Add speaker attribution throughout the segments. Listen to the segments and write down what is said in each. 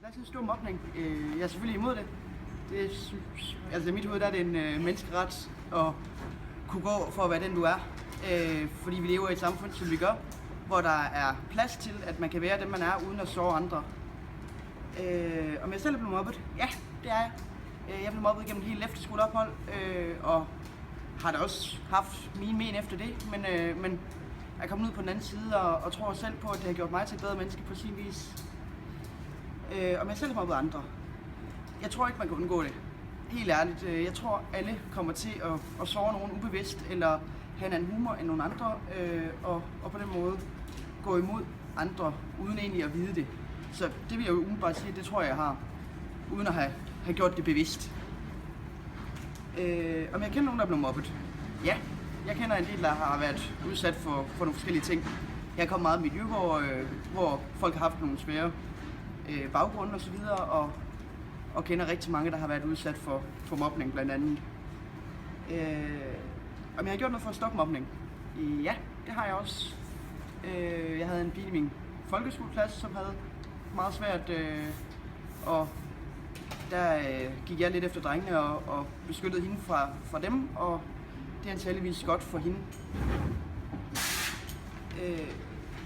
Speaker 1: Jeg synes, det er mobning. Jeg er selvfølgelig imod det. Altså i mit hoved der er det en menneskeret at kunne gå for at være den du er. Fordi vi lever i et samfund, som vi gør, hvor der er plads til, at man kan være den man er, uden at såre andre. Om jeg selv er blevet mobbet? Ja, det er jeg. Jeg blev mobbet gennem hele efterskoleophold, og har da også haft mine men efter det, men jeg kom ud på den anden side og tror selv på, at det har gjort mig til et bedre menneske på sin vis. Om jeg selv har mobbet andre? Jeg tror ikke, man kan undgå det. Helt ærligt. Jeg tror, alle kommer til at såre nogen ubevidst, eller have en anden humor end nogle andre, og på den måde gå imod andre, uden egentlig at vide det. Så det vil jeg jo umiddelbart sige, det tror jeg har, uden at have gjort det bevidst. Om jeg kender nogen, der er blevet mobbet? Ja, jeg kender en del, der har været udsat for nogle forskellige ting. Jeg er kommet meget i miljø, hvor folk har haft nogle svære baggrunde og så videre, og kender rigtig mange, der har været udsat for mobning blandt andet. Om jeg har gjort noget for at stoppe mobning? Ja, det har jeg også. Jeg havde en pige i min folkeskoleklasse, som havde meget svært, og der gik jeg lidt efter drengene og beskyttede hende fra dem, og det er antageligvis godt for hende.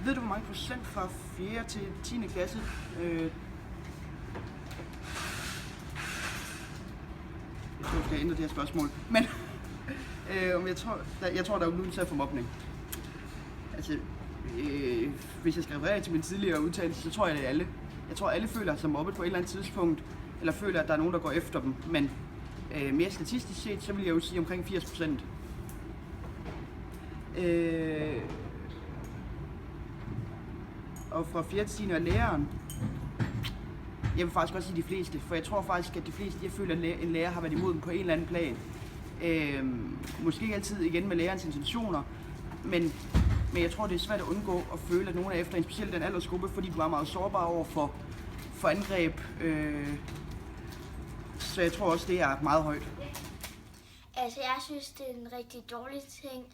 Speaker 1: Ved du, hvor mange procent fra 4. til 10. klasse jeg tror, jeg skal ændre det her spørgsmål, men jeg tror, der er udsat for mobning. Altså, hvis jeg skal referere til min tidligere udtalelse, så tror jeg, det er alle. Jeg tror, alle føler sig mobbet på et eller andet tidspunkt, eller føler, at der er nogen, der går efter dem, men mere statistisk set, så vil jeg jo sige omkring 80%. Og fra 4. til 10. er læreren. Jeg vil faktisk også sige de fleste, for jeg tror faktisk, at de fleste, jeg føler, at en lærer har været imod dem på en eller anden plan. Måske ikke altid igen med lærerens intentioner, men jeg tror, det er svært at undgå at føle, at nogen er efter en specielt den aldersgruppe, fordi du er meget sårbar over for angreb. Så jeg tror også, det er meget højt.
Speaker 2: Altså, jeg synes, det er en rigtig dårlig ting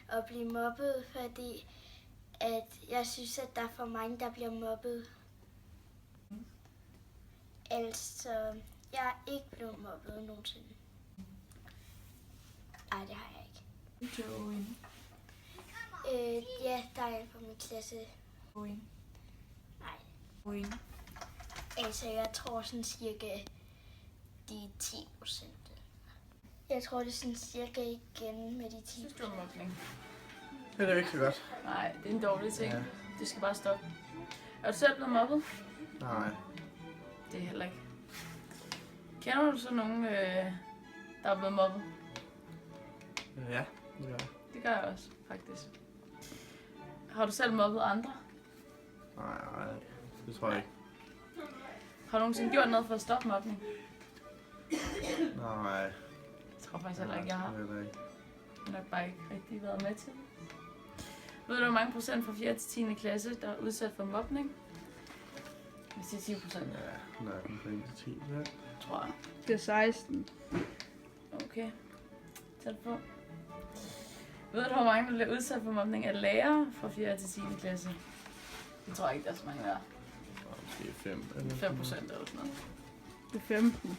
Speaker 2: at blive mobbet, fordi at jeg synes, at der er for mange, der bliver mobbet. Altså, jeg er ikke blevet mobbet nogensinde. Ej, det har jeg ikke. Ja, der er en på min klasse. Nej. Altså, jeg tror sådan cirka de 10%. Jeg tror, det er sådan cirka igen med de 10%.
Speaker 3: Synes du er mobning?
Speaker 4: Det er ikke så godt.
Speaker 3: Nej, det er en dårlig ting.
Speaker 4: Ja.
Speaker 3: Det skal bare stoppe. Er du selv blevet mobbet?
Speaker 4: Nej.
Speaker 3: Det er heller ikke. Kender du så nogen, der er blevet mobbet?
Speaker 4: Ja, det gør jeg.
Speaker 3: Det gør jeg også, faktisk. Har du selv mobbet andre?
Speaker 4: Nej, det tror jeg ikke.
Speaker 3: Har du nogensinde gjort noget for at stoppe mobning?
Speaker 4: Nej.
Speaker 3: Jeg tror faktisk heller ikke, jeg har.
Speaker 4: Det er ikke.
Speaker 3: Jeg har nok bare ikke rigtig været med til det. Ved du, hvor mange procent fra 4. til 10. klasse, der er udsat for mobning? Hvis det er 10%.
Speaker 4: Ja, der er omkring 10, ja.
Speaker 3: Tror jeg.
Speaker 5: Det er 16.
Speaker 3: Okay. Tæt på. Ved du, hvor mange, der bliver udsat for mobning af lærere fra 4. til 10. klasse? Det tror jeg ikke, der er så mange, der er.
Speaker 4: Måske 5.
Speaker 3: 5% eller sådan noget.
Speaker 5: Det er 15.